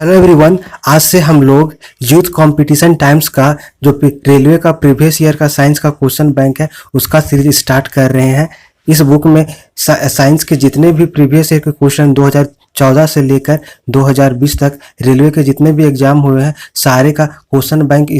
Hello everyone. आज से हम लोग यूथ कंपटीशन टाइम्स का जो रेलवे का प्रीवियस ईयर का साइंस का क्वेश्चन बैंक है उसका सीरीज स्टार्ट कर रहे हैं। इस बुक में साइंस के जितने भी प्रीवियस ईयर के क्वेश्चन 2014 से लेकर 2020 तक रेलवे के जितने भी एग्जाम हुए हैं सारे का क्वेश्चन बैंक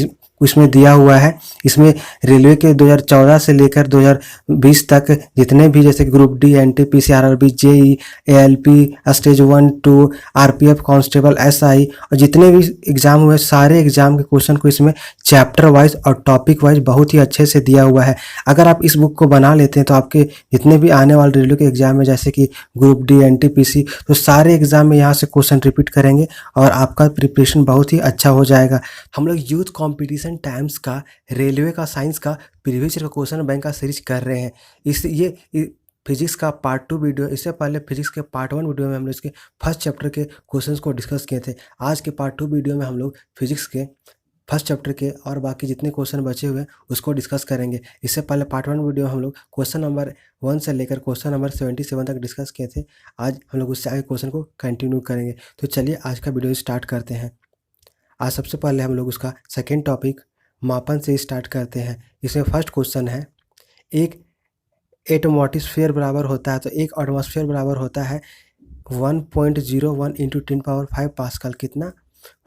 इसमें दिया हुआ है। इसमें रेलवे के 2014 से लेकर 2020 तक जितने भी जैसे group D, NTPC, RRB, JE, ALP, stage 1-2, RPF constable, SI और जितने भी एग्जाम हुए सारे एग्जाम के क्वेश्चन को इसमें चैप्टर वाइज और टॉपिक वाइज बहुत ही अच्छे से दिया हुआ है। अगर आप इस बुक को बना लेते हैं तो आपके जितने भी आने वाले रेलवे के एग्जाम में जैसे कि ग्रुप डी, एनटीपीसी, तो सारे एग्जाम में यहाँ से क्वेश्चन रिपीट करेंगे और आपका प्रिपरेशन बहुत ही अच्छा हो जाएगा। हम लोग यूथ कंपटीशन टाइम्स का रेलवे का साइंस का प्रीवियस ईयर का क्वेश्चन बैंक का सीरीज कर रहे हैं। फिजिक्स का पार्ट 2 वीडियो, इससे पहले फिजिक्स के पार्ट 1 वीडियो में हम लोग इसके फर्स्ट चैप्टर के क्वेश्चंस को डिस्कस किए थे। आज के पार्ट 2 वीडियो में हम लोग फिजिक्स के फर्स्ट चैप्टर के और बाकी जितने क्वेश्चन बचे हुए हैं उसको डिस्कस करेंगे। इससे पहले पार्ट 1 वीडियो में हम लोग क्वेश्चन नंबर 1 से लेकर क्वेश्चन नंबर 77 तक डिस्कस किए थे। आज हम लोग उससे आगे क्वेश्चन को कंटिन्यू करेंगे। तो चलिए आज का वीडियो स्टार्ट करते हैं। आज सबसे पहले हम लोग उसका सेकेंड टॉपिक मापन से स्टार्ट करते हैं। इसमें फर्स्ट क्वेश्चन है, एक एटमॉस्फेयर बराबर होता है, तो एक एटमॉस्फेयर बराबर होता है 1.01 इंटू 10⁵ पास्कल। कितना?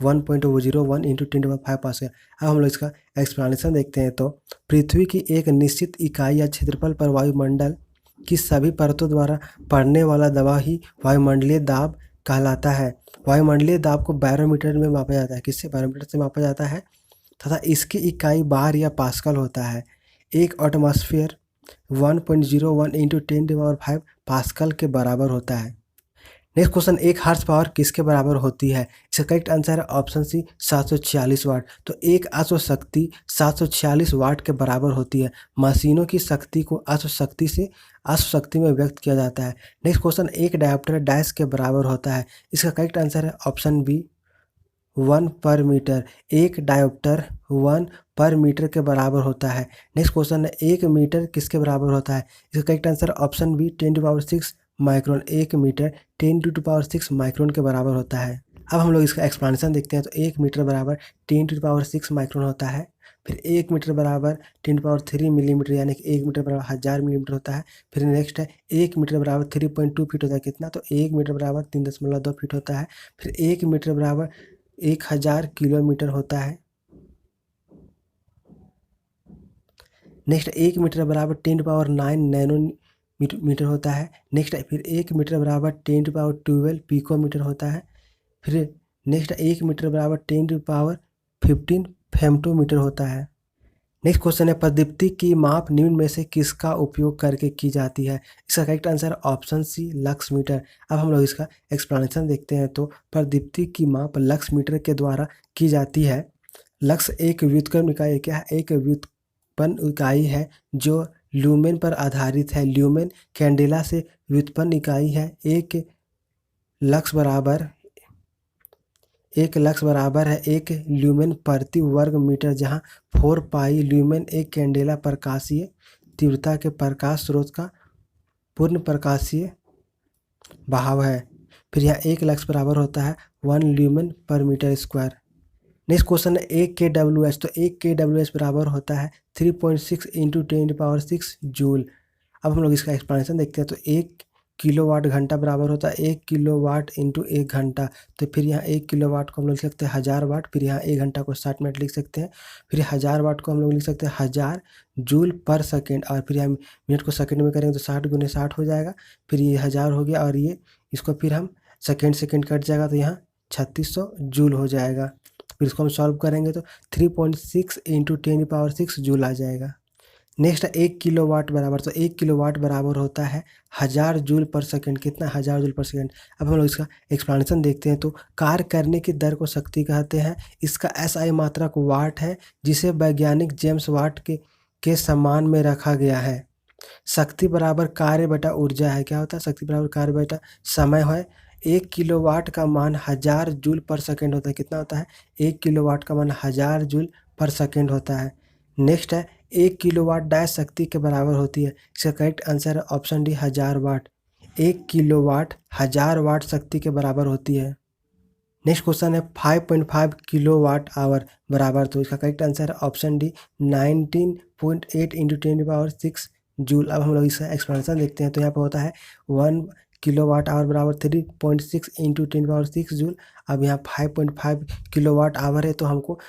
1.01 इंटू 10⁵ पास्कल। अब हम लोग इसका एक्सप्लेनेशन देखते हैं। तो पृथ्वी की एक निश्चित इकाई या क्षेत्रफल पर वायुमंडल की सभी परतों द्वारा पड़ने वाला दबाव ही वायुमंडलीय दाब कहलाता है। वायुमंडलीय दाब को बैरोमीटर में मापा जाता है। किससे? बैरोमीटर से मापा जाता है तथा इसकी इकाई बार या पास्कल होता है। एक एटमॉस्फेयर 1.01 इंटू 10⁵ पास्कल के बराबर होता है। नेक्स्ट क्वेश्चन, एक हार्स पावर किसके बराबर होती है? इसका करेक्ट आंसर है ऑप्शन सी 746 वाट। तो एक अश्व शक्ति 746 वाट के बराबर होती है। मशीनों की शक्ति को अश्व शक्ति में व्यक्त किया जाता है। नेक्स्ट क्वेश्चन, एक डायोप्टर डैश के बराबर होता है। इसका करेक्ट आंसर है ऑप्शन बी 1 पर मीटर। एक डायोप्टर 1 पर मीटर के बराबर होता है। नेक्स्ट क्वेश्चन है, 1 मीटर किसके बराबर होता है? इसका correct answer option B 10⁻6 micron. 1 metre 10⁻6 micron के बराबर होता है। अब हम लोग इसका एक्सप्लेनेशन देखते हैं। तो 1 मीटर बराबर 10⁻6 माइक्रोन होता है। फिर 1 मीटर बराबर 10⁻3 मिलीमीटर, यानी कि 1 मीटर बराबर 1000 मिलीमीटर होता है। फिर नेक्स्ट है 1 मीटर बराबर 3.2 फीट होता है। कितना? तो 1 मीटर बराबर 3.2 फीट होता है। फिर 1 मीटर बराबर 1000 किलोमीटर होता है। नेक्स्ट 1 मीटर बराबर 10⁻9 नैनो मीटर होता है। नेक्स्ट फिर 1 मीटर बराबर 10⁻12 पिकोमीटर होता है। फिर नेक्स्ट 1 मीटर बराबर 10⁻15 फेम्टोमीटर होता है। नेक्स्ट क्वेश्चन है, प्रदीप्ति की माप निम्न में से किसका उपयोग करके की जाती है? इसका correct answer option C lux meter. अब हम लोग इसका एक्सप्लेनेशन देखते हैं। तो प्रदीप्ति की माप लक्स मीटर के द्वारा की जाती है। लक्स एक व्युत्पन्न इकाई क्या है? एक व्युत्पन्न इकाई है जो ल्यूमेन पर आधारित है। ल्यूमेन कैंडेला से व्युत्पन्न इकाई है। एक लक्स बराबर है 1 ल्यूमेन प्रति वर्ग मीटर, जहाँ 4 पाई ल्यूमेन एक कैंडेला प्रकाशीय तीव्रता के प्रकाश स्रोत का पूर्ण प्रकाशीय बहाव है। फिर यहाँ 1 लक्स बराबर होता है 1 ल्यूमेन पर मीटर स्क्वायर। नेक्स्ट क्वेश्चन है 1 kWh। तो 1 kWh बराबर होता है 3.6 इंटू 10⁻6 जूल। अब हम लोग इसका एक्सप्लेनेशन देखते हैं। तो 1 किलोवाट घंटा बराबर होता है 1 किलोवाट इंटू 1 घंटा। तो फिर यहाँ 1 किलोवाट को हम लोग लिख सकते हैं 1000 वाट। फिर यहाँ 1 घंटा को 60 मिनट लिख सकते हैं। फिर 1000 वाट को हम लोग लिख सकते हैं 1000 जूल पर सेकेंड। और फिर हम मिनट को सेकेंड में करेंगे तो 60 × 60 हो जाएगा। फिर ये 1000 हो गया और ये इसको फिर हम सेकेंड कट जाएगा तो यहाँ 3600 जूल हो जाएगा। फिर इसको हम सॉल्व करेंगे तो 3.6 इंटू 10⁻6 जूल आ जाएगा। नेक्स्ट 1 किलोवाट बराबर, तो 1 किलोवाट बराबर होता है 1000 जूल पर सेकंड। कितना? 1000 जूल पर सेकंड। अब हम लोग इसका एक्सप्लेनेशन देखते हैं। तो कार्य करने की दर को शक्ति कहते हैं। इसका SI मात्रक वाट है, जिसे वैज्ञानिक जेम्स वाट के सम्मान में रखा गया है। शक्ति बराबर कार्य बटा ऊर्जा है। क्या होता है? शक्ति बराबर कार्य बटा समय है। 1 किलोवाट का मान 1000 जूल पर सेकंड होता है। कितना होता है? 1 किलोवाट का मान 1000 जूल पर सेकंड होता है। नेक्स्ट है 1 किलोवाट डैश शक्ति के बराबर होती है। इसका करेक्ट आंसर है ऑप्शन डी 1000 वाट। 1 किलोवाट 1000 वाट शक्ति के बराबर होती है। नेक्स्ट क्वेश्चन है 5.5 किलो वाट आवर बराबर, तो इसका करेक्ट आंसर है ऑप्शन डी 19.8 इंटू 10⁻6 जूल। अब हम लोग इसका एक्सप्लेनेशन देखते हैं। तो यहाँ पे होता है 1 किलो वाट आवर बराबर 3.6 इंटू 10⁻6 जूल। अब यहाँ 5.5 किलो वाट आवर है, तो हमको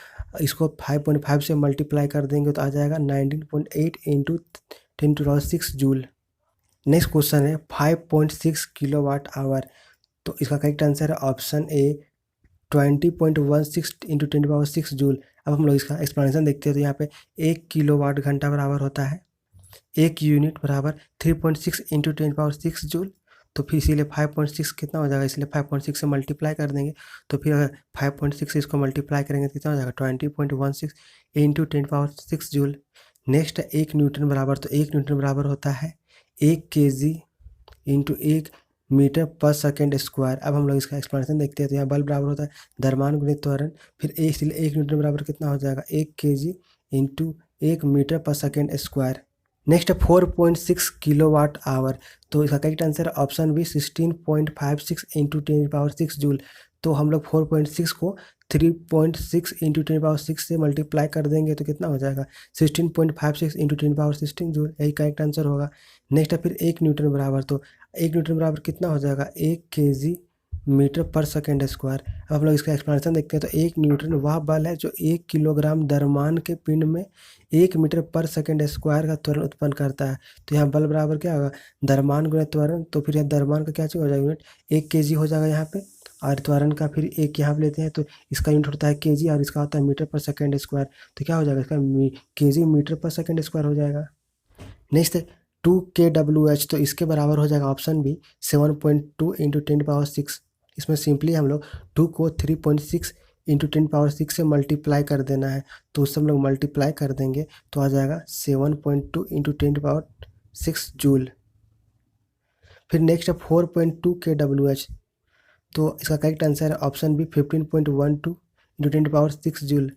इसको 5.5 से मल्टीप्लाई कर देंगे तो आ जाएगा 19.8 इंटू 10⁻6 जूल। नेक्स्ट क्वेश्चन है 5.6 किलो वाट आवर, तो इसका करेक्ट आंसर है ऑप्शन ए 20.16 इंटू 10⁻6 जूल। अब हम लोग इसका एक्सप्लेनेशन देखते हैं। तो यहाँ पे 1 किलो वाट घंटा बराबर होता है 1 यूनिट बराबर 3.6 इंटू 10⁻6 जूल। तो फिर इसीलिए 5.6 कितना हो जाएगा, इसलिए 5.6 से मल्टीप्लाई कर देंगे। तो फिर अगर 5.6 से इसको मल्टीप्लाई करेंगे तो कितना हो जाएगा 20.16 इंटू 10⁻6 जूल। नेक्स्ट है 1 न्यूटन बराबर, तो 1 न्यूटन बराबर होता है 1 kg इंटू 1 मीटर पर सेकेंड स्क्वायर। अब हम लोग इसका एक्सप्लेनेशन देखते हैं। तो यहाँ बल बराबर होता है द्रव्यमान गुणित त्वरण, फिर इसलिए 1 न्यूटन बराबर कितना हो जाएगा 1 kg इंटू 1 मीटर पर second square. Next 4.6 kilowatt hour, तो इसका correct answer option B 16.56 into 10⁻6 joule. तो हम लोग 4.6 को 3.6 इंटू 10⁻6 से मल्टीप्लाई कर देंगे तो कितना हो जाएगा 16.56 इंटू 10⁻16 जूल, यही करेक्ट आंसर होगा। नेक्स्ट है फिर 1 न्यूटन बराबर, तो 1 न्यूटन बराबर कितना हो जाएगा 1 kg मीटर पर सेकेंड स्क्वायर। अब हम लोग इसका एक्सप्लेनेशन देखते हैं। तो 1 न्यूटन वह बल है जो 1 किलोग्राम द्रव्यमान के पिंड में 1 मीटर पर सेकेंड स्क्वायर का त्वरण उत्पन्न करता है। तो यहाँ बल बराबर क्या होगा द्रव्यमान गुणा त्वरण, तो फिर यहाँ द्रव्यमान का क्या चीज़ हो जाएगा यूनिट 1 kg हो जाएगा यहाँ पे, और त्वरण का फिर एक यहाँ पे लेते हैं तो इसका यूनिट होता है kg और इसका होता है मीटर पर सेकेंड स्क्वायर। तो क्या हो जाएगा इसका kg मीटर पर सेकेंड स्क्वायर हो जाएगा। नेक्स्ट 2 kWh, तो इसके बराबर हो जाएगा ऑप्शन बी 7.2 इंटू 10⁻6। इसमें सिंपली हम लोग 2 को 3.6 इंटू 10⁻6 से मल्टीप्लाई कर देना है, तो उससे हम लोग मल्टीप्लाई कर देंगे तो आ जाएगा 7.2 इंटू 10⁻6 जूल। फिर नेक्स्ट है 4.2 kWh, तो इसका करेक्ट आंसर है ऑप्शन बी 15.12 इंटू 10⁻6 जूल।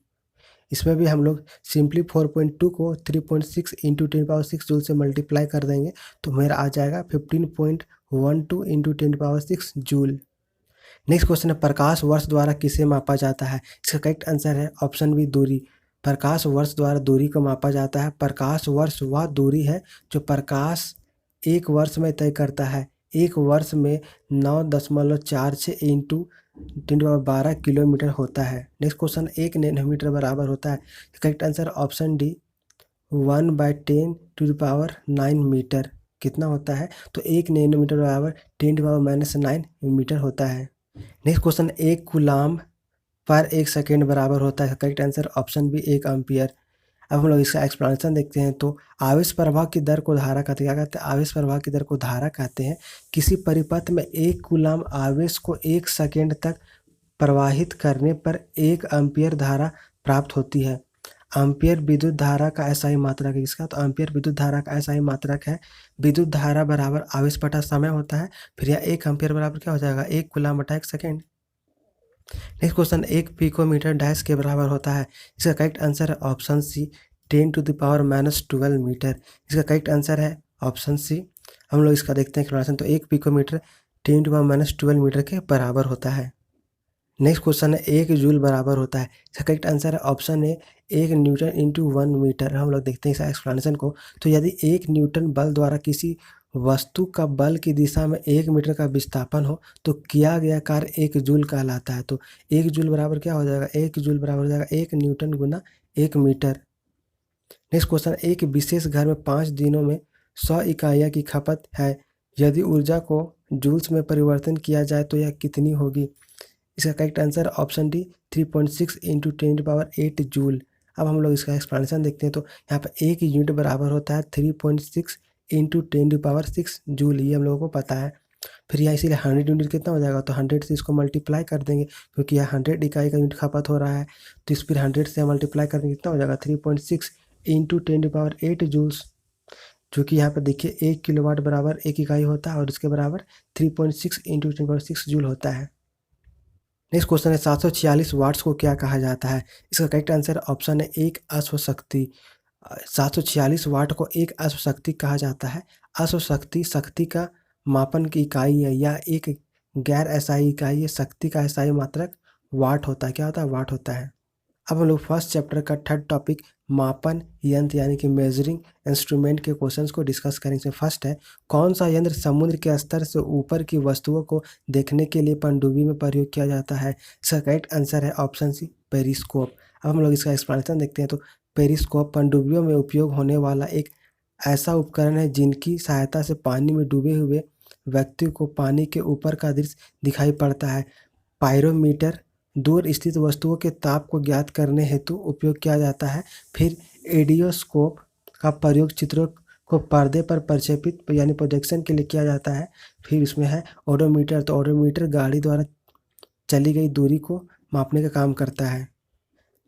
इसमें भी हम लोग सिंपली 4.2 को 3.6 इंटू 10⁻6 जूल से मल्टीप्लाई कर देंगे तो मेरा आ जाएगा 15.12 इंटू 10⁻6 जूल। नेक्स्ट क्वेश्चन है प्रकाश वर्ष द्वारा किसे मापा जाता है। इसका करेक्ट आंसर है ऑप्शन बी दूरी। प्रकाश वर्ष द्वारा दूरी को मापा जाता है। प्रकाश वर्ष वह दूरी है जो प्रकाश एक वर्ष में तय करता है। एक वर्ष में 9.46 इंटू 10⁻12 किलोमीटर होता है। नेक्स्ट क्वेश्चन 1 नैनोमीटर बराबर होता है। Correct answer option D 1/10⁻9 metre कितना होता है, तो 1 नैनोमीटर बराबर 10⁻−9 मीटर होता है। नेक्स्ट क्वेश्चन 1 कूलाम पर 1 सेकेंड बराबर होता है। Correct answer option B 1 ampere. अब हम लोग इसका एक्सप्लेनेशन देखते हैं। तो आवेश प्रवाह की दर को धारा कहते हैं। क्या कहते हैं आवेश प्रवाह की दर को धारा कहते हैं। किसी परिपथ में 1 कूलाम आवेश को 1 सेकेंड तक प्रवाहित करने पर 1 एम्पियर धारा प्राप्त होती है। एम्पियर विद्युत धारा का एसआई मात्रक है। इसका तो एम्पियर विद्युत धारा का एसआई मात्रक है। विद्युत धारा बराबर आवेश बटा समय होता है। फिर यह 1 एम्पियर बराबर क्या हो जाएगा 1 कूलाम बटा 1 second. Next question 1 picometre dash के बराबर होता है। इसका करेक्ट आंसर है ऑप्शन सी 10⁻⁻12 मीटर। इसका करेक्ट आंसर है ऑप्शन सी। हम लोग इसका देखते हैं एक्सप्लेनेशन। तो 1 पिकोमीटर 10⁻⁻12 मीटर के बराबर होता है। नेक्स्ट क्वेश्चन है 1 जूल बराबर होता है। इसका करेक्ट आंसर है option A 1 newton into 1 metre. हम लोग देखते हैं इस एक्सप्लेनेशन को। तो यदि 1 न्यूटन बल द्वारा किसी वस्तु का बल की दिशा में 1 मीटर का विस्थापन हो तो किया गया कार्य 1 जूल कहलाता है। तो 1 जूल बराबर क्या हो जाएगा 1 जूल बराबर हो जाएगा 1 न्यूटन गुना 1 मीटर। नेक्स्ट क्वेश्चन एक विशेष घर में 5 दिनों में 100 इकाइयाँ की खपत है। यदि ऊर्जा को जूल्स में परिवर्तन किया जाए तो यह कितनी होगी। इसका correct answer option D 3.6 into 10⁸ joule. अब हम लोग इसका एक्सप्लेनेशन देखते हैं। तो यहाँ पर 1 यूनिट बराबर होता है 3.6 इंटू 10⁻6 जूल, ये हम लोगों को पता है। फिर यहाँ इसीलिए 100 यूनिट कितना हो जाएगा, तो 100 से इसको मल्टीप्लाई कर देंगे क्योंकि यहाँ 100 इकाई का यूनिट खपत हो रहा है। तो इस फिर 100 से मल्टीप्लाई कर देंगे कितना हो जाएगा 3.6 इंटू 10⁸ जूल्स, जो कि यहाँ पर देखिए 1 किलोवाट बराबर 1 इकाई होता है और इसके बराबर 3.6 इंटू 10⁻6 जूल होता है। नेक्स्ट क्वेश्चन है 746 वाट्स को क्या कहा जाता है। इसका करेक्ट आंसर ऑप्शन है 1 अश्व शक्ति। 746 वाट को 1 अश्व शक्ति कहा जाता है। अश्व शक्ति शक्ति का मापन की इकाई है या एक गैर एसआई इकाई है। शक्ति का एसआई मात्रक वाट होता है। क्या होता है? वाट होता है। अब हम लोग फर्स्ट चैप्टर का थर्ड टॉपिक मापन यंत्र यानी कि मेजरिंग इंस्ट्रूमेंट के क्वेश्चंस को डिस्कस करेंगे। इसमें फर्स्ट है, कौन सा यंत्र समुद्र के स्तर से ऊपर की वस्तुओं को देखने के लिए पनडुब्बी में प्रयोग किया जाता है? इसका करेक्ट आंसर है ऑप्शन सी, पेरिस्कोप। अब हम लोग इसका एक्सप्लेनेशन देखते हैं। तो पेरिस्कोप पनडुब्बियों में उपयोग होने वाला एक ऐसा उपकरण है जिनकी सहायता से पानी में डूबे हुए व्यक्ति को पानी के ऊपर का दृश्य दिखाई पड़ता है। पायरोमीटर दूर स्थित वस्तुओं के ताप को ज्ञात करने हेतु उपयोग किया जाता है। फिर एडियोस्कोप का प्रयोग चित्रों को पर्दे पर प्रक्षेपित यानी प्रोजेक्शन के लिए किया जाता है। फिर इसमें है ओडोमीटर। तो ओडोमीटर गाड़ी द्वारा चली गई दूरी को मापने का काम करता है।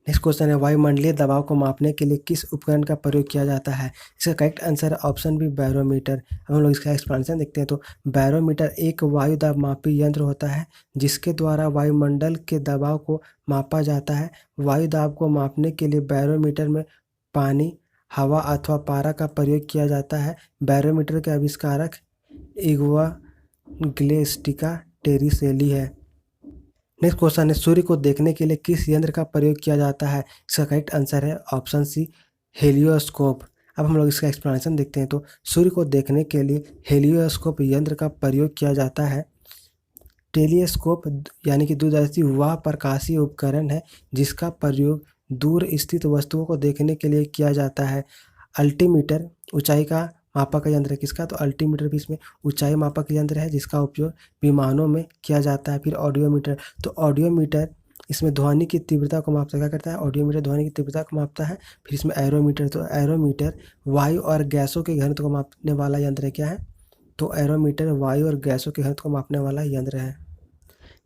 नेक्स्ट क्वेश्चन है, वायुमंडलीय दबाव को मापने के लिए किस उपकरण का प्रयोग किया जाता है? इसका करेक्ट आंसर है ऑप्शन बी, बैरोमीटर। अब हम लोग इसका एक्सप्लेनेशन देखते हैं। तो बैरोमीटर एक वायु दाब मापी यंत्र होता है जिसके द्वारा वायुमंडल के दबाव को मापा जाता है। वायु दाब को मापने के लिए बैरोमीटर में पानी, हवा अथवा पारा का प्रयोग किया जाता है। बैरोमीटर के आविष्कारक इग्वाग्लेस्टिका टेरिसेली है। नेक्स्ट क्वेश्चन है, सूर्य को देखने के लिए किस यंत्र का प्रयोग किया जाता है? इसका करेक्ट आंसर है ऑप्शन सी, हेलियोस्कोप। अब हम लोग इसका एक्सप्लेनेशन देखते हैं। तो सूर्य को देखने के लिए हेलियोस्कोप यंत्र का प्रयोग किया जाता है। टेलीस्कोप यानी कि दूरदर्शी वह प्रकाशीय उपकरण है जिसका प्रयोग दूर स्थित वस्तुओं को देखने के लिए किया जाता है। अल्टीमीटर ऊंचाई का मापक यंत्र है। किसका? तो अल्टीमीटर भी इसमें ऊंचाई मापक यंत्र है जिसका उपयोग विमानों में किया जाता है। फिर ऑडियोमीटर। तो ऑडियोमीटर इसमें ध्वनि की तीव्रता को मापता है। क्या करता है? ऑडियोमीटर ध्वनि की तीव्रता को मापता है। फिर इसमें एरोमीटर। तो एरोमीटर वायु और गैसों के घनत्व को मापने वाला यंत्र है। क्या है? तो एरोमीटर वायु और गैसों के घनत्व को मापने वाला यंत्र है।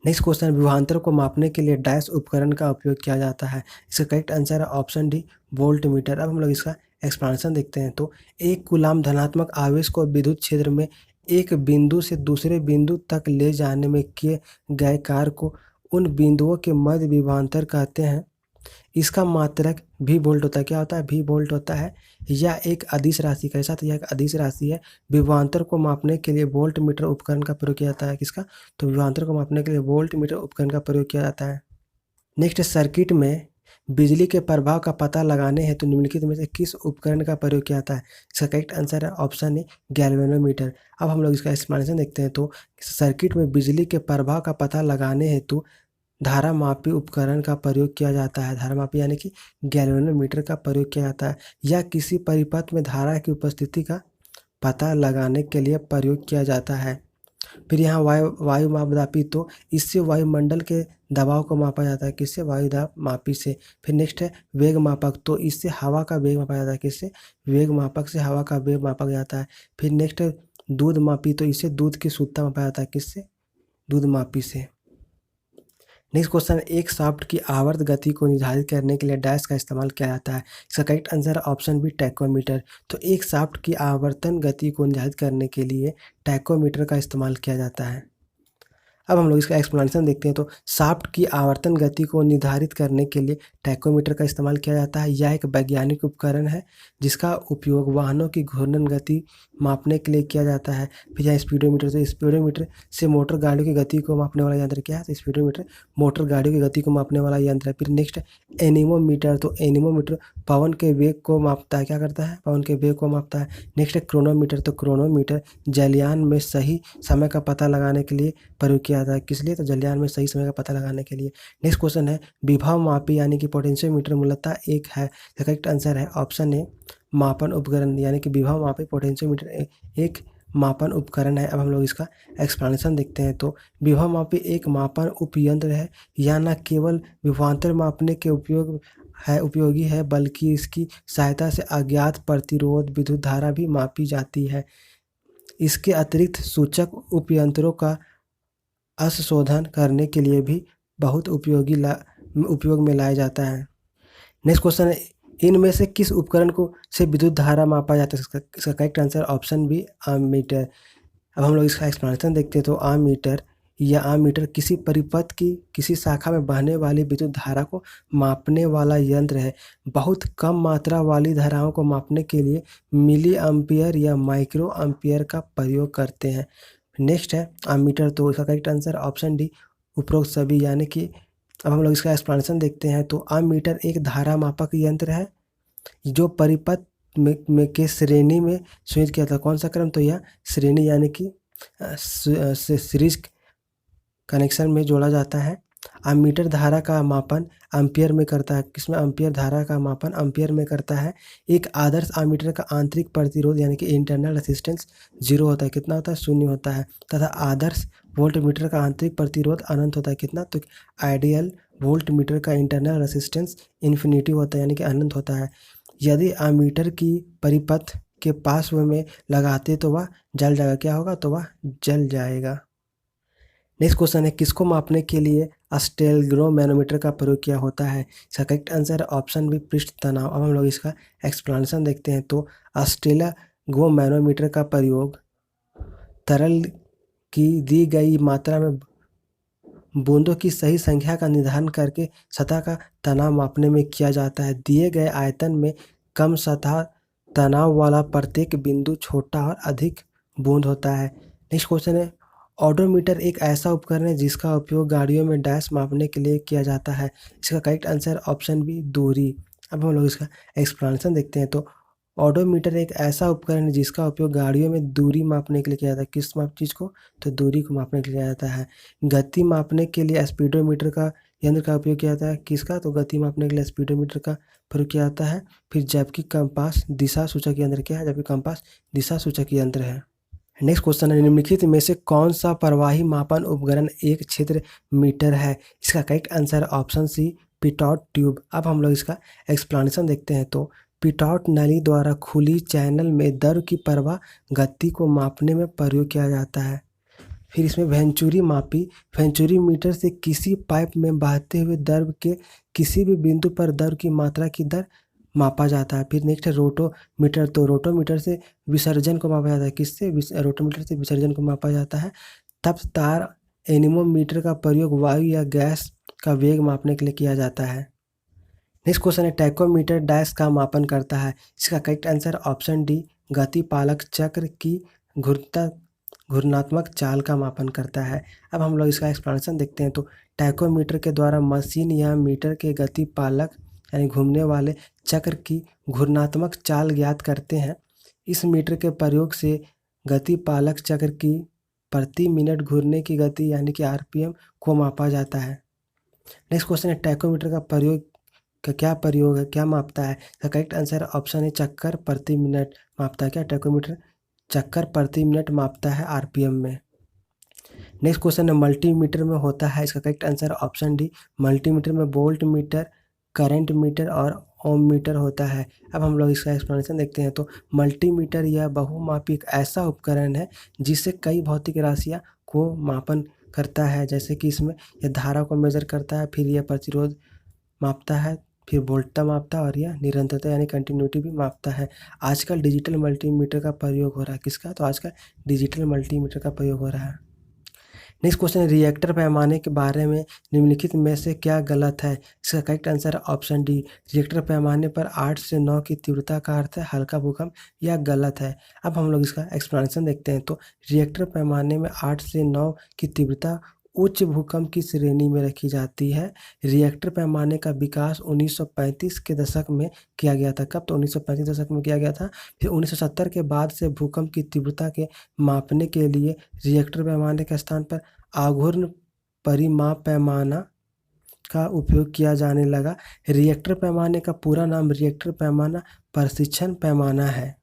नेक्स्ट क्वेश्चन, विभवांतर को मापने के लिए डैश उपकरण का उपयोग किया जाता है? इसका करेक्ट आंसर है ऑप्शन डी, वोल्ट मीटर। अब हम लोग इसका एक्सप्लेनेशन देखते हैं। तो एक कूलाम धनात्मक आवेश को विद्युत क्षेत्र में एक बिंदु से दूसरे बिंदु तक ले जाने में किए गए कार्य को उन बिंदुओं के मध्य विभवांतर कहते हैं। इसका मात्रक भी वोल्ट होता है। क्या होता है? भी वोल्ट होता है। यह एक अदिश राशि का साथ यह एक अदिश राशि है। विभवांतर को मापने के लिए वोल्ट मीटर उपकरण का प्रयोग किया जाता है। किसका? तो विभवांतर को मापने के लिए वोल्ट मीटर उपकरण का प्रयोग किया जाता है। नेक्स्ट, सर्किट में बिजली के प्रभाव का पता लगाने हेतु निम्नलिखित में से किस उपकरण का प्रयोग किया जाता है? इसका करेक्ट आंसर है ऑप्शन ए, गैल्वेनोमीटर। अब हम लोग इसका एक्सप्लेनेशन देखते हैं। तो सर्किट में बिजली के प्रभाव का पता लगाने हेतु धारा मापी उपकरण का प्रयोग किया जाता है। धारा मापी यानी कि गैल्वेनोमीटर का प्रयोग किया जाता है। यह किसी परिपथ में धारा की उपस्थिति का पता लगाने के लिए प्रयोग किया जाता है। फिर यहाँ वायु मापदापी। तो इससे वायुमंडल के दबाव को मापा जाता है। किससे? वायु दाब मापी से। फिर नेक्स्ट है वेग मापक। तो इससे हवा का वेग मापा जाता है। किससे? वेग मापक से हवा का वेग मापा जाता है। फिर नेक्स्ट है दूध मापी। तो इससे दूध की शुद्धता मापा जाता है। किससे? दूध मापी से। नेक्स्ट क्वेश्चन, एक शाफ्ट की आवर्त गति को निर्धारित करने के लिए डैश का इस्तेमाल किया जाता है? इसका correct answer option B, tachometer. तो एक शाफ्ट की आवर्तन गति को निर्धारित करने के लिए टैकोमीटर का इस्तेमाल किया जाता है। अब हम लोग इसका एक्सप्लेनेशन देखते हैं। तो शाफ्ट की आवर्तन गति को निर्धारित करने के लिए टैकोमीटर का इस्तेमाल किया जाता है। यह एक वैज्ञानिक उपकरण है जिसका उपयोग वाहनों की घूर्णन गति मापने के लिए किया जाता है। फिर यहाँ स्पीडोमीटर। तो स्पीडोमीटर से मोटर गाड़ियों की गति को मापने वाला यंत्र क्या है? तो स्पीडोमीटर मोटर गाड़ियों की गति को मापने वाला यंत्र है। फिर नेक्स्ट एनीमोमीटर। तो एनीमोमीटर पवन के वेग को मापता है। क्या करता है? पवन के वेग को मापता है। नेक्स्ट है क्रोनोमीटर। तो क्रोनोमीटर जलयान में सही समय का पता लगाने के लिए प्रयोग किया जाता है। किस लिए? तो जलयान में सही समय का पता लगाने के लिए। नेक्स्ट क्वेश्चन है, विभव मापी यानी कि पोटेंशियोमीटर मूलतः एक है। करेक्ट आंसर है ऑप्शन ए, मापन उपकरण। यानी कि विभव मापी पोटेंशियोमीटर एक मापन उपकरण है। अब हम लोग इसका एक्सप्लेनेशन देखते हैं। तो विभव मापी एक मापन उपयंत्र है। यह न केवल विभवांतर मापने के उपयोगी है बल्कि इसकी सहायता से अज्ञात प्रतिरोध विद्युत धारा भी मापी जाती है। इसके अतिरिक्त सूचक उपयंत्रों का असंशोधन करने के लिए भी बहुत उपयोग में लाया जाता है। नेक्स्ट क्वेश्चन है, इनमें से किस उपकरण को से विद्युत धारा मापा जाता है? इसका करेक्ट आंसर ऑप्शन बी, आममीटर। अब हम लोग इसका एक्सप्लेनेशन देखते हैं। तो आममीटर किसी परिपथ की किसी शाखा में बहने वाली विद्युत धारा को मापने वाला यंत्र है। बहुत कम मात्रा वाली धाराओं को मापने के लिए मिली एम्पियर या माइक्रो एम्पियर का प्रयोग करते हैं। नेक्स्ट है अमीटर। तो इसका करेक्ट आंसर ऑप्शन डी, उपरोक्त सभी यानी कि अब हम लोग इसका एक्सप्लेनेशन देखते हैं। तो अमीटर एक धारा मापक यंत्र है जो परिपथ में के श्रेणी में स्विच किया था। कौन सा क्रम? तो यह श्रेणी यानी कि सीरीज कनेक्शन में जोड़ा जाता है। अमीटर धारा का मापन एम्पियर में करता है। किसमें? एम्पियर धारा का मापन एम्पियर में करता है। एक आदर्श अमीटर का आंतरिक प्रतिरोध यानी कि इंटरनल रेजिस्टेंस 0 होता है। कितना होता है? 0 होता है। तथा आदर्श वोल्टमीटर का आंतरिक प्रतिरोध अनंत होता है। कितना? तो आइडियल वोल्टमीटर का इंटरनल रेजिस्टेंस इन्फिनिटी होता है यानी कि अनंत होता है। यदि अमीटर की परिपथ के पार्श्व में लगाते तो वह जल जाएगा। क्या होगा? तो वह जल जाएगा। नेक्स्ट क्वेश्चन है, किसको मापने के लिए स्टेलग्रोमैनोमीटर का प्रयोग किया होता है? इसका करेक्ट आंसर है ऑप्शन बी, पृष्ठ तनाव। अब हम लोग इसका एक्सप्लेनेशन देखते हैं। तो स्टेलग्रोमैनोमीटर का प्रयोग तरल की दी गई मात्रा में बूंदों की सही संख्या का निर्धारण करके सतह का तनाव मापने में किया जाता है। दिए गए आयतन में कम सतह तनाव वाला प्रत्येक बिंदु छोटा और अधिक बूंद होता है। नेक्स्ट क्वेश्चन है, ओडोमीटर एक ऐसा उपकरण है जिसका उपयोग गाड़ियों में डैश मापने के लिए किया जाता है। इसका करेक्ट आंसर ऑप्शन बी, दूरी। अब हम लोग इसका एक्सप्लेनेशन देखते हैं। तो ओडोमीटर एक ऐसा उपकरण है जिसका उपयोग गाड़ियों में दूरी मापने के लिए किया जाता है। किस चीज़ को? तो दूरी को मापने के लिए किया जाता है। गति मापने के लिए स्पीडोमीटर का यंत्र का उपयोग किया जाता है। किसका? तो गति मापने के लिए स्पीडोमीटर का प्रयोग किया जाता है। फिर जबकि कंपास दिशा सूचक यंत्र क्या है? जबकि कंपास दिशा सूचक यंत्र है। नेक्स्ट क्वेश्चन है, निम्नलिखित में से कौन सा प्रवाही मापन उपकरण एक क्षेत्र मीटर है? इसका correct answer option C, pitot tube. अब हम लोग इसका एक्सप्लेनेशन देखते हैं। तो पिटॉट नली द्वारा खुली चैनल में द्रव की प्रवाह गति को मापने में प्रयोग किया जाता है। फिर इसमें वेंचुरी मापी, वेंचुरी मीटर से किसी पाइप में बहते हुए द्रव के किसी भी बिंदु पर द्रव की मात्रा की दर मापा जाता है। फिर नेक्स्ट है रोटोमीटर। तो रोटोमीटर से विसर्जन को मापा जाता है। किससे? रोटोमीटर से विसर्जन को मापा जाता है। तब तार एनीमोमीटर का प्रयोग वायु या गैस का वेग मापने के लिए किया जाता है। नेक्स्ट क्वेश्चन है, टैकोमीटर डैश का मापन करता है। इसका करेक्ट आंसर ऑप्शन डी, गति पालक चक्र की घूर्णात्मक चाल का मापन करता है। अब हम लोग इसका एक्सप्लेनेशन देखते हैं। तो टैकोमीटर के द्वारा मशीन या मीटर के गति पालक यानी घूमने वाले चक्र की घूर्णात्मक चाल ज्ञात करते हैं। इस मीटर के प्रयोग से गति पालक चक्र की प्रति मिनट घूरने की गति यानी कि आरपीएम को मापा जाता है। नेक्स्ट क्वेश्चन है, टैकोमीटर का प्रयोग का क्या प्रयोग है, क्या मापता है? इसका करेक्ट आंसर ऑप्शन है चक्कर प्रति मिनट मापता है। क्या? टैकोमीटर चक्कर प्रति मिनट मापता है आरपीएम में। नेक्स्ट क्वेश्चन है, मल्टीमीटर में होता है। इसका correct answer option D, multimeter में वोल्ट मीटर, करंट मीटर और ओम मीटर होता है। अब हम लोग इसका एक्सप्लेनेशन देखते हैं। तो मल्टीमीटर यह बहुमापी एक ऐसा उपकरण है जिससे कई भौतिक राशियाँ को मापन करता है। जैसे कि इसमें यह धारा को मेजर करता है, फिर यह प्रतिरोध मापता है, फिर वोल्टता मापता है और यह निरंतरता यानी कंटिन्यूटी भी मापता है। आजकल डिजिटल मल्टीमीटर का प्रयोग हो रहा है। किसका? तो आजकल डिजिटल मल्टीमीटर का प्रयोग हो रहा है। नेक्स्ट क्वेश्चन है, रिएक्टर पैमाने के बारे में निम्नलिखित में से क्या गलत है? इसका करेक्ट आंसर है ऑप्शन डी, रिएक्टर पैमाने पर 8 से 9 की तीव्रता का अर्थ है हल्का भूकंप। यह गलत है। अब हम लोग इसका एक्सप्लेनेशन देखते हैं। तो रिएक्टर पैमाने में 8 से 9 की तीव्रता उच्च भूकंप की श्रेणी में रखी जाती है। रिएक्टर पैमाने का विकास 1935 के दशक में किया गया था। कब? तो 1935 दशक में किया गया था। फिर 1970 के बाद से भूकंप की तीव्रता के मापने के लिए रिएक्टर पैमाने के स्थान पर आघूर्ण परिमाप पैमाना का उपयोग किया जाने लगा। रिएक्टर पैमाने का पूरा नाम रिएक्टर पैमाना प्रशिक्षण पैमाना है।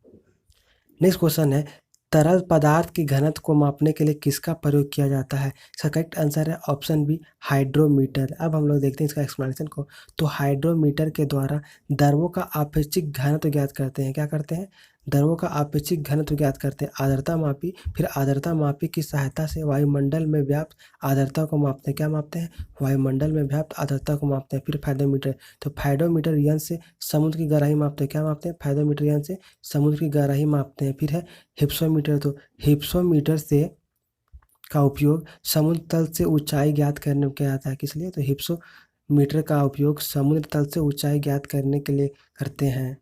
नेक्स्ट क्वेश्चन है, तरल पदार्थ की घनत्व को मापने के लिए किसका प्रयोग किया जाता है? इसका करेक्ट आंसर है ऑप्शन बी, हाइड्रोमीटर। अब हम लोग देखते हैं इसका एक्सप्लेनेशन को। तो हाइड्रोमीटर के द्वारा द्रवों का आपेक्षिक घनत्व ज्ञात करते हैं। क्या करते हैं? द्रवों का आपेक्षिक घनत्व ज्ञात करते हैं। आर्द्रता मापी, फिर आर्द्रता मापी की सहायता से वायुमंडल में व्याप्त आर्द्रता को मापते हैं। क्या मापते हैं? वायुमंडल में व्याप्त आर्द्रता को मापते हैं। फिर फाइडोमीटर, तो फाइडोमीटर यंत्र से समुद्र की गहराई मापते हैं। क्या मापते हैं? फाइडोमीटर यंत्र से समुद्र की गहराई मापते हैं। फिर है हिप्सोमीटर। तो हिप्सोमीटर से का उपयोग समुद्र तल से ऊंचाई ज्ञात करने में किया जाता है। किस लिए? तो हिप्सोमीटर का उपयोग समुद्र तल से ऊंचाई ज्ञात करने के लिए करते हैं।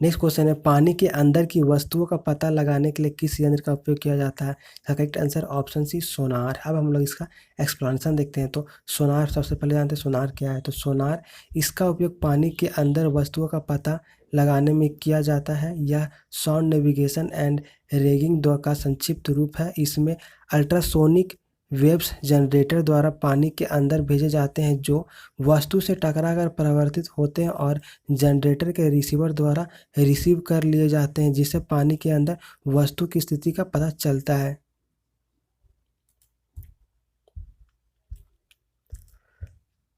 नेक्स्ट क्वेश्चन है पानी के अंदर की वस्तुओं का पता लगाने के लिए किस यंत्र का उपयोग किया जाता है? इसका करेक्ट आंसर ऑप्शन सी सोनार। अब हम लोग इसका एक्सप्लेनेशन देखते हैं। तो सोनार सबसे पहले जानते हैं सोनार क्या है। तो सोनार इसका उपयोग पानी के अंदर वस्तुओं का पता लगाने में किया जाता है। यह साउंड नेविगेशन एंड रेगिंग का संक्षिप्त रूप है। इसमें अल्ट्रासोनिक वेव्स जनरेटर द्वारा पानी के अंदर भेजे जाते हैं जो वस्तु से टकराकर परावर्तित होते हैं और जनरेटर के रिसीवर द्वारा रिसीव कर लिए जाते हैं, जिससे पानी के अंदर वस्तु की स्थिति का पता चलता है।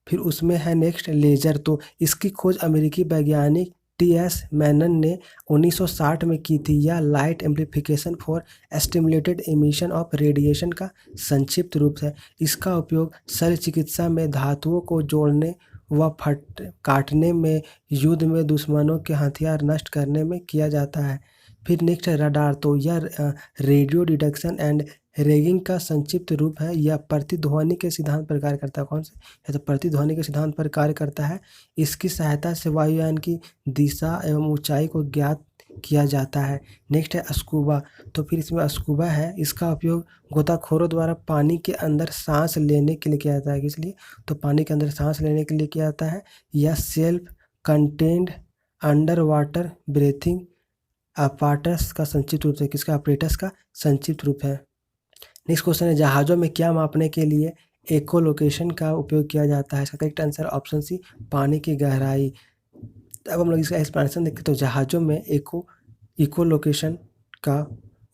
फिर उसमें है नेक्स्ट लेजर। तो इसकी खोज अमेरिकी वैज्ञानिक टी.एस. मैनन ने 1960 में की थी। यह light amplification for stimulated emission of radiation का संक्षिप्त रूप है। इसका उपयोग शल्य चिकित्सा में धातुओं को जोड़ने व काटने में, युद्ध में दुश्मनों के हथियार नष्ट करने में किया जाता है। फिर नेक्स्ट है रडार। तो यह रेडियो डिटेक्शन एंड रेगिंग का संक्षिप्त रूप है। यह प्रतिध्वनि के सिद्धांत पर कार्य करता है। कौन से? यह तो प्रतिध्वनि के सिद्धांत पर कार्य करता है। इसकी सहायता से वायुयान की दिशा एवं ऊंचाई को ज्ञात किया जाता है। नेक्स्ट है स्कूबा। तो फिर इसमें स्कूबा है, इसका उपयोग गोताखोरों द्वारा पानी के अंदर सांस लेने के लिए किया जाता है। किस लिए? तो पानी के अंदर सांस लेने के लिए किया जाता है। यह self contained under water breathing apparatus का संक्षिप्त रूप है। किसका? अपैरेटस का संक्षिप्त रूप है। नेक्स्ट क्वेश्चन है जहाज़ों में क्या मापने के लिए इकोलोकेशन का उपयोग किया जाता है? इसका करेक्ट आंसर ऑप्शन सी पानी की गहराई। अब हम लोग इसका एक्सप्लेनेशन देखते हैं। तो जहाज़ों में इकोलोकेशन का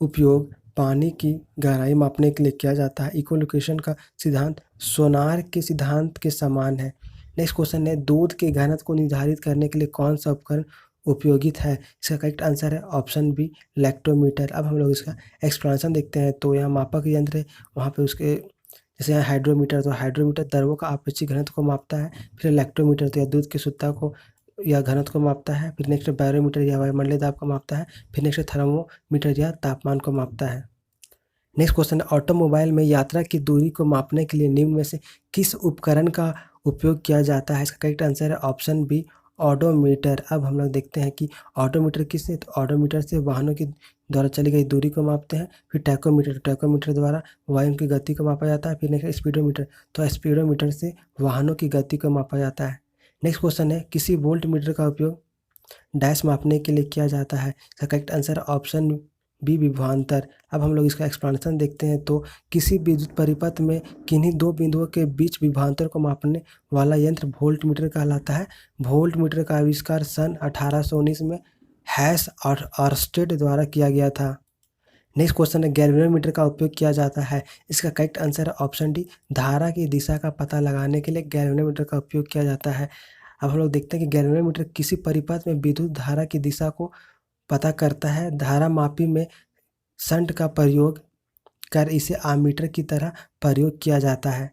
उपयोग पानी की गहराई मापने के लिए किया जाता है। इकोलोकेशन का सिद्धांत सोनार के सिद्धांत के समान है। नेक्स्ट क्वेश्चन है दूध के घनत्व को निर्धारित करने के लिए कौन सा उपकरण उपयोगित है? इसका करेक्ट आंसर है ऑप्शन बी लैक्टोमीटर। अब हम लोग इसका एक्सप्लेनेशन देखते हैं। तो यहाँ मापक यंत्र है, वहाँ पे उसके जैसे यहाँ हाइड्रोमीटर। तो हाइड्रोमीटर द्रवों का आपेक्षिक घनत्व को मापता है। फिर लैक्टोमीटर तो यह दूध की शुद्धता को या घनत्व को मापता है। फिर नेक्स्ट बैरोमीटर या वायुमंडलीय दाब को मापता है। फिर नेक्स्ट थर्मोमीटर या तापमान को मापता है। नेक्स्ट क्वेश्चन है ऑटोमोबाइल में यात्रा की दूरी को मापने के लिए निम्न में से किस उपकरण का उपयोग किया जाता है? इसका करेक्ट आंसर है ऑप्शन बी ऑडोमीटर। अब हम लोग देखते हैं कि ऑडोमीटर किससे? तो ऑडोमीटर से वाहनों की द्वारा चली गई दूरी को मापते हैं। फिर टैकोमीटर द्वारा वायु की गति को मापा जाता है। फिर नेक्स्ट स्पीडोमीटर। तो स्पीडोमीटर से वाहनों की गति को मापा जाता है। नेक्स्ट क्वेश्चन है किसी वोल्ट मीटर का उपयोग डैश मापने के लिए किया जाता है? इसका करेक्ट आंसर ऑप्शन बी विभवांतर। अब हम लोग इसका एक्सप्लेनेशन देखते हैं। तो किसी विद्युत परिपथ में किन्हीं दो बिंदुओं के बीच विभवांतर को मापने वाला यंत्र वोल्ट मीटर कहलाता है। वोल्ट मीटर का आविष्कार सन 1819 में हैस और ऑर्स्टेड द्वारा किया गया था। नेक्स्ट क्वेश्चन है गैल्वेनोमीटर का उपयोग किया जाता है? इसका करेक्ट आंसर है ऑप्शन डी धारा की दिशा का पता लगाने के लिए गैल्वेनोमीटर का उपयोग किया जाता है। अब हम लोग देखते हैं कि गैल्वेनोमीटर किसी परिपथ में विद्युत धारा की दिशा को पता करता है। धारा मापी में शंट का प्रयोग कर इसे आमीटर की तरह प्रयोग किया जाता है।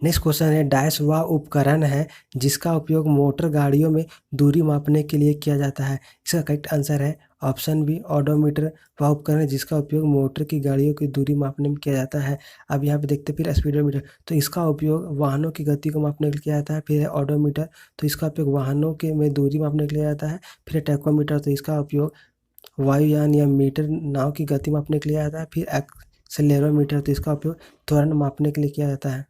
नेक्स्ट क्वेश्चन है डैश वह उपकरण है जिसका उपयोग मोटर गाड़ियों में दूरी मापने के लिए किया जाता है? इसका करेक्ट आंसर है ऑप्शन बी ऑडोमीटर। वह उपकरण है जिसका उपयोग मोटर की गाड़ियों की दूरी मापने में किया जाता है। अब यहाँ पे देखते हैं फिर स्पीडोमीटर। तो इसका उपयोग वाहनों की गति को मापने के लिए किया जाता है। फिर है ऑडोमीटर। तो इसका उपयोग वाहनों के में दूरी मापने के लिए जाता है। फिर टैकोमीटर। तो इसका उपयोग वायुयान या मीटर नाव की गति मापने के लिए आता है। फिर एक्सेलेरोमीटर। तो इसका उपयोग त्वरण मापने के लिए किया जाता है।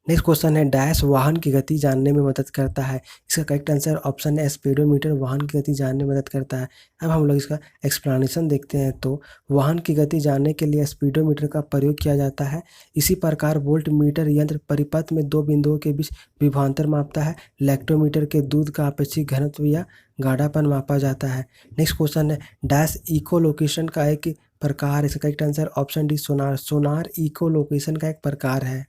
नेक्स्ट क्वेश्चन है डैश वाहन की गति जानने में मदद करता है? इसका करेक्ट आंसर ऑप्शन है स्पीडोमीटर वाहन की गति जानने में मदद करता है। अब हम लोग इसका एक्सप्लेनेशन देखते हैं। तो वाहन की गति जानने के लिए स्पीडोमीटर का प्रयोग किया जाता है। इसी प्रकार वोल्ट मीटर यंत्र परिपथ में दो बिंदुओं के बीच विभवांतर मापता है। लैक्टोमीटर के दूध का आपेक्षिक घनत्व या गाढ़ापन मापा जाता है। नेक्स्ट क्वेश्चन है डैश इकोलोकेशन का एक प्रकार? इसका करेक्ट आंसर ऑप्शन डी सोनार। सोनार इकोलोकेशन का एक प्रकार है।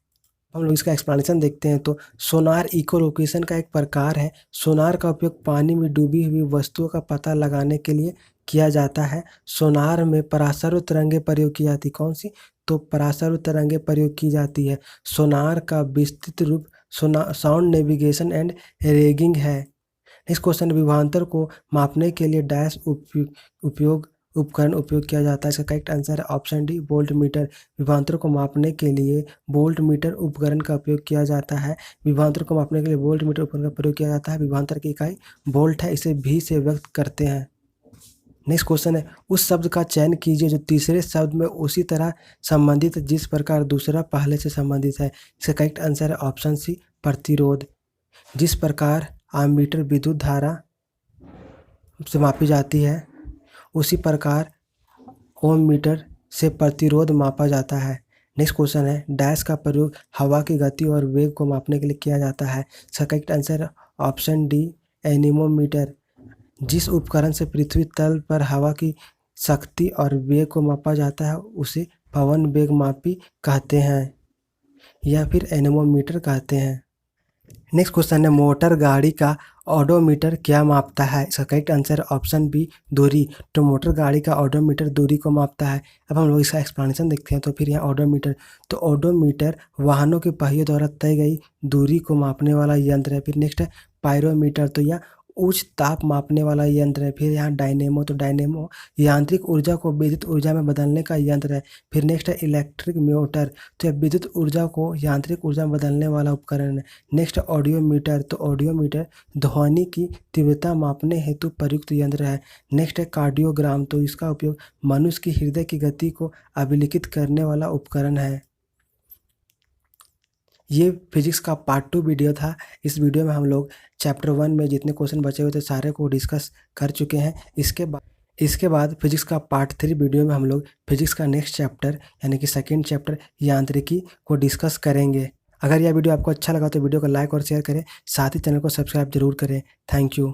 हम लोग इसका एक्सप्लेनेशन देखते हैं। तो सोनार इकोलोकेशन का एक प्रकार है। सोनार का उपयोग पानी में डूबी हुई वस्तुओं का पता लगाने के लिए किया जाता है। सोनार में परासर तरंगें प्रयोग की जाती। कौन सी? तो परासर तरंगें प्रयोग की जाती है। सोनार का विस्तृत रूप साउंड नेविगेशन एंड रेगिंग है। नेक्स्ट क्वेश्चन विभवांतर को मापने के लिए डैश उपयोग उपकरण उपयोग किया जाता है? इसका करेक्ट आंसर है ऑप्शन डी वोल्ट मीटर। विभवांतर को मापने के लिए वोल्ट मीटर उपकरण का उपयोग किया जाता है। विभवांतर को मापने के लिए वोल्ट मीटर उपकरण का प्रयोग किया जाता है। विभवांतर की इकाई वोल्ट है, इसे भी से व्यक्त करते हैं। नेक्स्ट क्वेश्चन है, उस शब्द का चयन कीजिए जो तीसरे शब्द में उसी तरह संबंधित जिस प्रकार दूसरा पहले से संबंधित है। इसका करेक्ट आंसर है ऑप्शन सी प्रतिरोध। जिस प्रकार आममीटर विद्युत धारा से मापी जाती है उसी प्रकार ओम मीटर से प्रतिरोध मापा जाता है। नेक्स्ट क्वेश्चन है, डैश का प्रयोग हवा की गति और वेग को मापने के लिए किया जाता है। इसका करेक्ट आंसर है ऑप्शन डी एनीमोमीटर। जिस उपकरण से पृथ्वी तल पर हवा की शक्ति और वेग को मापा जाता है उसे पवन वेग मापी कहते हैं या फिर एनीमोमीटर कहते हैं। नेक्स्ट क्वेश्चन है, मोटर गाड़ी का ऑडोमीटर क्या मापता है? इसका करेक्ट आंसर ऑप्शन बी दूरी। तो मोटर गाड़ी का ऑडोमीटर दूरी को मापता है। अब हम लोग इसका एक्सप्लेनेशन देखते हैं। तो फिर यहाँ ऑडोमीटर, तो ऑडोमीटर वाहनों के पहियों द्वारा तय गई दूरी को मापने वाला यंत्र है। फिर नेक्स्ट है पायरोमीटर, तो यह उच्च ताप मापने वाला यंत्र है। फिर यहाँ डायनेमो, तो डायनेमो यांत्रिक ऊर्जा को विद्युत ऊर्जा में बदलने का यंत्र है। फिर नेक्स्ट है इलेक्ट्रिक मोटर, तो यह विद्युत ऊर्जा को यांत्रिक ऊर्जा में बदलने वाला उपकरण है। नेक्स्ट ऑडियोमीटर, तो ऑडियोमीटर ध्वनि की तीव्रता मापने हेतु प्रयुक्त यंत्र है। नेक्स्ट है कार्डियोग्राम, तो इसका उपयोग मनुष्य की हृदय की गति को अभिलिखित करने वाला उपकरण है। ये फिजिक्स का पार्ट 2 वीडियो था। इस वीडियो में हम लोग चैप्टर 1 में जितने क्वेश्चन बचे हुए थे सारे को डिस्कस कर चुके हैं। इसके बाद फिजिक्स का पार्ट 3 वीडियो में हम लोग फिजिक्स का नेक्स्ट चैप्टर यानी कि सेकंड चैप्टर यांत्रिकी को डिस्कस करेंगे। अगर यह वीडियो आपको अच्छा लगा तो वीडियो को लाइक और शेयर करें, साथ ही चैनल को सब्सक्राइब जरूर करें। Thank you.